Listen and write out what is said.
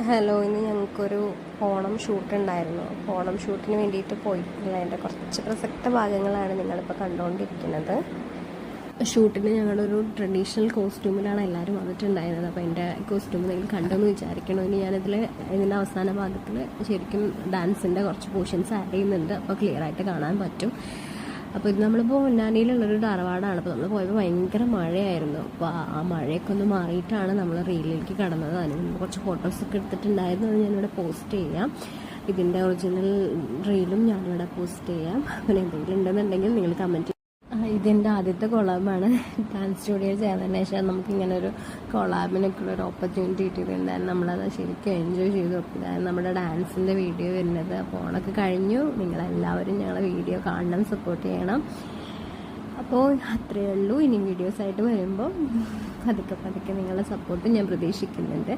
Hello, ഇന്ന് ഞങ്ങൾക്കൊരു Onam shoot ഉണ്ടായിരുന്നു. ഓണം ഷൂട്ടിന് വേണ്ടിയിട്ട് പോയിട്ടുള്ള അതിൻ്റെ കുറച്ച് പ്രസക്ത ഭാഗങ്ങളാണ് നിങ്ങളിപ്പോൾ കണ്ടുകൊണ്ടിരിക്കുന്നത്. ഷൂട്ടിന് ഞങ്ങളൊരു ട്രഡീഷണൽ കോസ്റ്റ്യൂമിലാണ് എല്ലാവരും വന്നിട്ടുണ്ടായിരുന്നത്. അപ്പോൾ എൻ്റെ കോസ്റ്റ്യൂം നിങ്ങൾ കണ്ടെന്ന് വിചാരിക്കണം. ഇനി ഇതിൻ്റെ അവസാന ഭാഗത്തിൽ ശരിക്കും ഡാൻസിൻ്റെ കുറച്ച് പോർഷൻസ് ആഡ് ചെയ്യുന്നുണ്ട്. അപ്പോൾ ക്ലിയർ ആയിട്ട് കാണാൻ പറ്റും. അപ്പോൾ ഇത് നമ്മളിപ്പോൾ പൊന്നാനിയിലുള്ളൊരു ധാരവാടാണ്. അപ്പോൾ നമ്മൾ പോയപ്പോൾ ഭയങ്കര മഴയായിരുന്നു. അപ്പോൾ ആ മഴയൊക്കെ ഒന്ന് മാറിയിട്ടാണ് നമ്മൾ റീലിലേക്ക് കടന്നത്. അതിന് മുമ്പ് കുറച്ച് ഫോട്ടോസൊക്കെ എടുത്തിട്ടുണ്ടായിരുന്നു. അത് ഞാനിവിടെ പോസ്റ്റ് ചെയ്യാം. ഇതിൻ്റെ ഒറിജിനൽ റീലും ഞാനിവിടെ പോസ്റ്റ് ചെയ്യാം. അങ്ങനെ എന്തെങ്കിലും ഉണ്ടെന്നുണ്ടെങ്കിൽ നിങ്ങൾ കമൻറ്റ്. ഇതിൻ്റെ ആദ്യത്തെ കൊളാബാണ്. ഡാൻസ് സ്റ്റുഡിയോ ചേർന്നതിന് ശേഷം നമുക്കിങ്ങനെ ഒരു കൊളാബിനൊക്കെ ഉള്ളൊരു ഓപ്പർച്യൂണിറ്റി കിട്ടിയിട്ടുണ്ടായിരുന്നു. നമ്മളത് ശരിക്കും എൻജോയ് ചെയ്തു. ഇതായിരുന്നു നമ്മുടെ ഡാൻസിൻ്റെ വീഡിയോ വരുന്നത്. അപ്പോൾ ഓണൊക്കെ കഴിഞ്ഞു. നിങ്ങളെല്ലാവരും ഞങ്ങളെ വീഡിയോ കാണണം, സപ്പോർട്ട് ചെയ്യണം. അപ്പോൾ അത്രയേ ഉള്ളൂ. ഇനി വീഡിയോസായിട്ട് വരുമ്പോൾ പതുക്കെ നിങ്ങളുടെ സപ്പോർട്ട് ഞാൻ പ്രതീക്ഷിക്കുന്നുണ്ട്.